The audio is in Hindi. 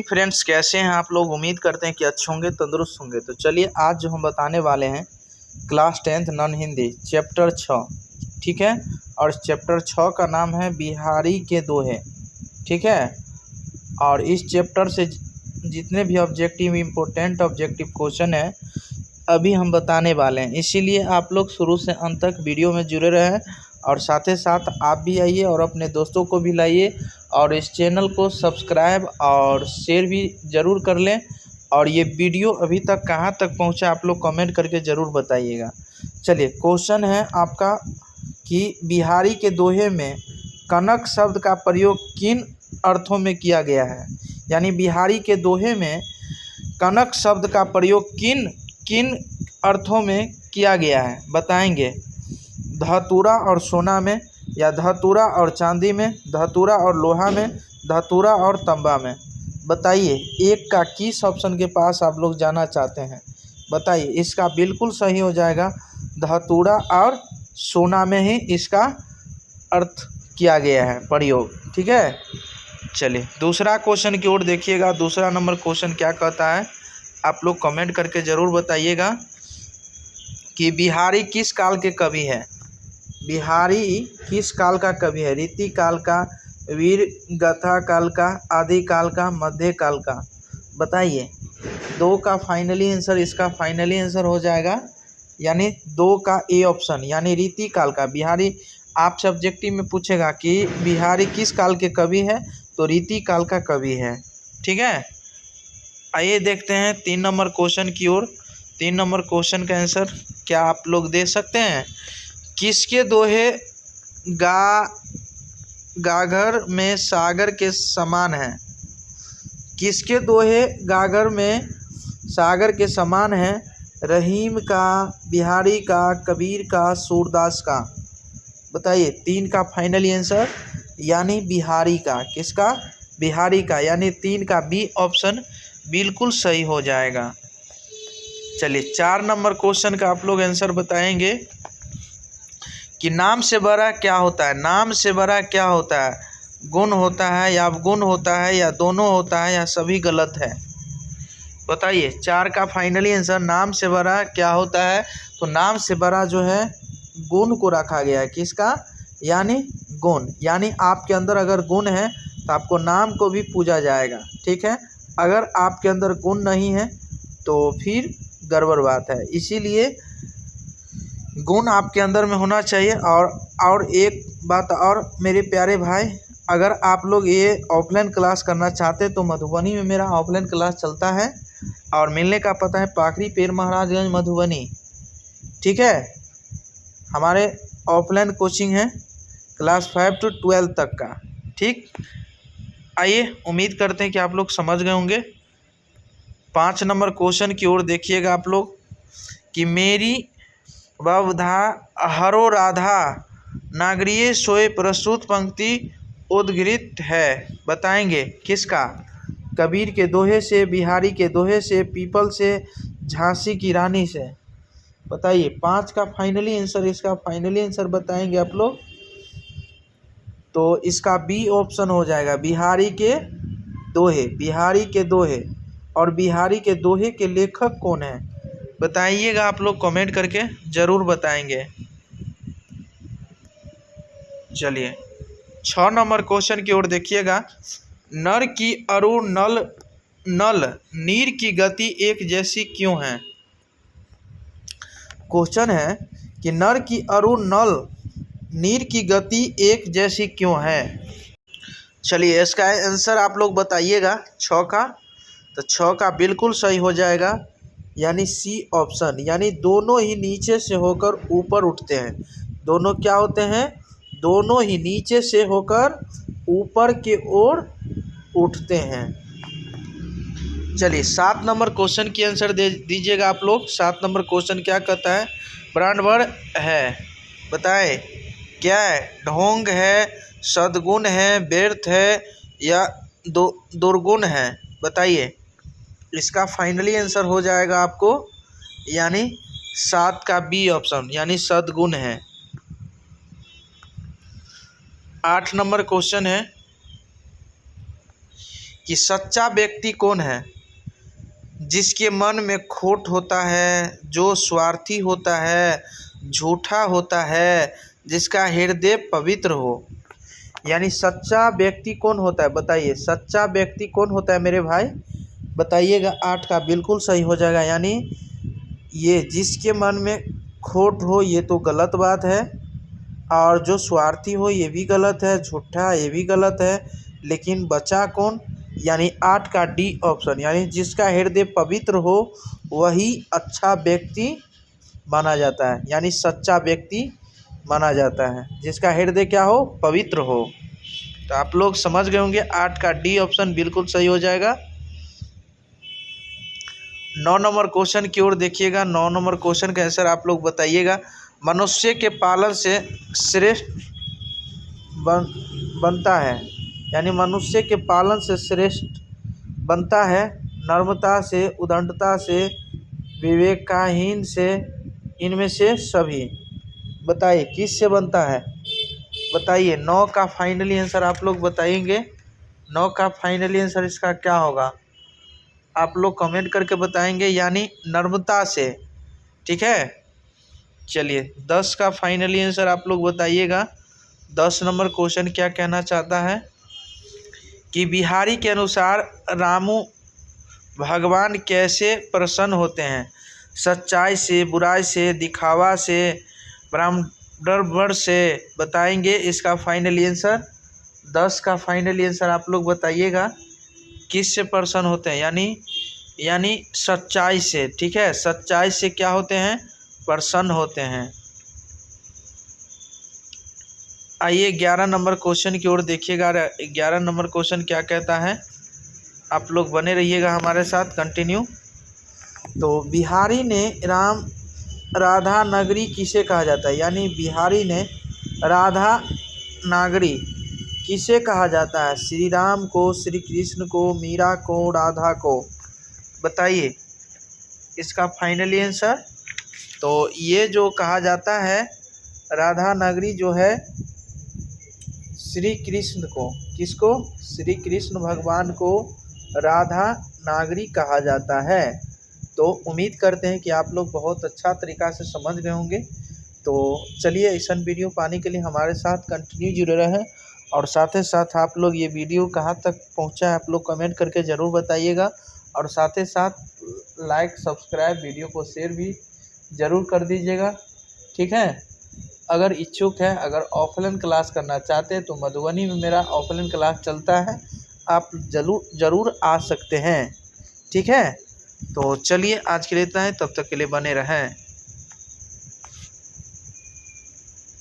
फ्रेंड्स, कैसे हैं आप लोग। उम्मीद करते हैं कि अच्छे होंगे, तंदुरुस्त होंगे। तो चलिए आज जो हम बताने वाले हैं class 10th non Hindi chapter 6, ठीक है। और चैप्टर 6 का नाम है बिहारी के दोहे, ठीक है। और इस चैप्टर से जितने भी ऑब्जेक्टिव इम्पोर्टेंट ऑब्जेक्टिव क्वेश्चन है अभी हम बताने वाले हैं, इसीलिए आप लोग शुरू से अंत तक वीडियो में जुड़े रहें। और साथ ही साथ आप भी आइए और अपने दोस्तों को भी लाइए और इस चैनल को सब्सक्राइब और शेयर भी ज़रूर कर लें। और ये वीडियो अभी तक कहाँ तक पहुँचा आप लोग कमेंट करके ज़रूर बताइएगा। चलिए, क्वेश्चन है आपका कि बिहारी के दोहे में कनक शब्द का प्रयोग किन अर्थों में किया गया है। यानी बिहारी के दोहे में कनक शब्द का प्रयोग किन किन अर्थों में किया गया है बताएंगे। धतूरा और सोना में, या धतूरा और चांदी में, धतूरा और लोहा में, धतूरा और तांबा में। बताइए, एक का किस ऑप्शन के पास आप लोग जाना चाहते हैं बताइए। इसका बिल्कुल सही हो जाएगा, धतूरा और सोना में ही इसका अर्थ किया गया है प्रयोग, ठीक है। चलिए दूसरा क्वेश्चन की ओर देखिएगा। दूसरा नंबर क्वेश्चन क्या कहता है आप लोग कमेंट करके ज़रूर बताइएगा कि बिहारी किस काल के कवि है। बिहारी किस काल का कवि है। रीति काल का, वीर गाथा काल का, आदि काल का, मध्य काल का। बताइए, दो का फाइनली आंसर, इसका फाइनली आंसर हो जाएगा यानी दो का ए ऑप्शन, यानी रीति काल का। बिहारी आप सब्जेक्टिव में पूछेगा कि बिहारी किस काल के कवि है, तो रीति काल का कवि है, ठीक है। आइए देखते हैं 3 नंबर क्वेश्चन की ओर। 3 नंबर क्वेश्चन का आंसर क्या आप लोग दे सकते हैं। किसके दोहे गागर में सागर के समान है। किसके दोहे गागर में सागर के समान है। रहीम का, बिहारी का, कबीर का, सूरदास का। बताइए, 3 का फाइनली आंसर यानी बिहारी का। किसका? बिहारी का, यानी 3 का बी ऑप्शन बिल्कुल सही हो जाएगा। चलिए 4 नंबर क्वेश्चन का आप लोग आंसर बताएंगे कि नाम से बड़ा क्या होता है। नाम से बड़ा क्या होता है। गुण होता है, या अवगुण होता है, या दोनों होता है, या सभी गलत है। बताइए, 4 का फाइनली आंसर नाम से बड़ा क्या होता है। तो नाम से बड़ा जो है गुण को रखा गया है। किसका? यानी गुण, यानी आपके अंदर अगर गुण है तो आपको नाम को भी पूजा जाएगा, ठीक है। अगर आपके अंदर गुण नहीं है तो फिर गड़बड़ बात है। इसीलिए गुण आपके अंदर में होना चाहिए। और एक बात और मेरे प्यारे भाई, अगर आप लोग ये ऑफलाइन क्लास करना चाहते तो मधुबनी में मेरा ऑफलाइन क्लास चलता है और मिलने का पता है पाखड़ी पेड़ महाराजगंज मधुबनी, ठीक है। हमारे ऑफलाइन कोचिंग है क्लास 5 to 12 तक का, ठीक। आइए, उम्मीद करते हैं कि आप लोग समझ गए होंगे। 5 नंबर क्वेश्चन की ओर देखिएगा आप लोग कि मेरी बवधा हरो राधा नागरीय सोए प्रस्तुत पंक्ति उद्धृत है। बताएंगे किसका। कबीर के दोहे से, बिहारी के दोहे से, पीपल से, झांसी की रानी से। बताइए, 5 का फाइनली आंसर, इसका फाइनली आंसर बताएंगे आप लोग तो इसका बी ऑप्शन हो जाएगा, बिहारी के दोहे। बिहारी के दोहे, और बिहारी के दोहे के लेखक कौन है बताइएगा आप लोग कमेंट करके ज़रूर बताएंगे। चलिए 6 नंबर क्वेश्चन की ओर देखिएगा। नर की अरु नल नीर की गति एक जैसी क्यों है। क्वेश्चन है कि नर की अरु नल नीर की गति एक जैसी क्यों है। चलिए इसका आंसर आप लोग बताइएगा 6 का। तो 6 का बिल्कुल सही हो जाएगा, यानी सी ऑप्शन, यानी दोनों ही नीचे से होकर ऊपर उठते हैं। दोनों क्या होते हैं। दोनों ही नीचे से होकर ऊपर की ओर उठते हैं। चलिए 7 नंबर क्वेश्चन की आंसर दे दीजिएगा आप लोग। 7 नंबर क्वेश्चन क्या कहता है। ब्राह्मण है, बताएं क्या है। ढोंग है, सद्गुण है, व्यर्थ है, या दुर्गुण है। बताइए, इसका फाइनली आंसर हो जाएगा आपको यानी 7 का बी ऑप्शन, यानी सद्गुण है। 8 नंबर क्वेश्चन है कि सच्चा व्यक्ति कौन है? जिसके मन में खोट होता है, जो स्वार्थी होता है, झूठा होता है, जिसका हृदय पवित्र हो। यानी सच्चा व्यक्ति कौन होता है? बताइए, सच्चा व्यक्ति कौन होता है मेरे भाई? बताइएगा। 8 का बिल्कुल सही हो जाएगा। यानी ये जिसके मन में खोट हो ये तो गलत बात है, और जो स्वार्थी हो ये भी गलत है, झूठा ये भी गलत है, लेकिन बचा कौन? यानी 8 का डी ऑप्शन, यानी जिसका हृदय पवित्र हो वही अच्छा व्यक्ति माना जाता है, यानी सच्चा व्यक्ति माना जाता है, जिसका हृदय क्या हो? पवित्र हो। तो आप लोग समझ गए होंगे, 8 का डी ऑप्शन बिल्कुल सही हो जाएगा। 9 नंबर क्वेश्चन की ओर देखिएगा। 9 नंबर क्वेश्चन का आंसर आप लोग बताइएगा। मनुष्य के पालन से श्रेष्ठ बनता है, यानी मनुष्य के पालन से श्रेष्ठ बनता है नम्रता से, उदारता से, विवेकहीन से, इनमें से सभी। बताइए किस से बनता है? बताइए। 9 का फाइनली आंसर आप लोग बताएंगे। 9 का फाइनली आंसर इसका क्या होगा? आप लोग कमेंट करके बताएंगे, यानी नम्रता से। ठीक है, चलिए 10 का फाइनली आंसर आप लोग बताइएगा। 10 नंबर क्वेश्चन क्या कहना चाहता है कि बिहारी के अनुसार रामू भगवान कैसे प्रसन्न होते हैं? सच्चाई से, बुराई से, दिखावा से, ब्राह्मण से। बताएंगे इसका फाइनली आंसर। 10 का फाइनली आंसर आप लोग बताइएगा, किस से प्रसन्न होते हैं? यानी सच्चाई से। ठीक है, सच्चाई से क्या होते हैं? प्रसन्न होते हैं। आइए 11 नंबर क्वेश्चन की ओर देखिएगा। 11 नंबर क्वेश्चन क्या कहता है? आप लोग बने रहिएगा हमारे साथ, कंटिन्यू। तो बिहारी ने राधा नगरी किसे कहा जाता है? यानी बिहारी ने राधा नागरी किसे कहा जाता है? श्री राम को, श्री कृष्ण को, मीरा को, राधा को। बताइए इसका फाइनली आंसर। तो ये जो कहा जाता है राधा नगरी जो है श्री कृष्ण को। किसको? श्री कृष्ण भगवान को राधा नागरी कहा जाता है। तो उम्मीद करते हैं कि आप लोग बहुत अच्छा तरीक़ा से समझ गए होंगे। तो चलिए, ऐसा वीडियो पाने के लिए हमारे साथ कंटिन्यू जुड़े रहें, और साथ ही साथ आप लोग ये वीडियो कहाँ तक पहुँचा है आप लोग कमेंट करके ज़रूर बताइएगा, और साथ ही साथ लाइक, सब्सक्राइब, वीडियो को शेयर भी ज़रूर कर दीजिएगा। ठीक है, अगर इच्छुक है, अगर ऑफलाइन क्लास करना चाहते हैं तो मधुबनी में मेरा ऑफलाइन क्लास चलता है, आप ज़रूर आ सकते हैं। ठीक है, तो चलिए आज के लिए इतना है, तब तक के लिए बने रहें।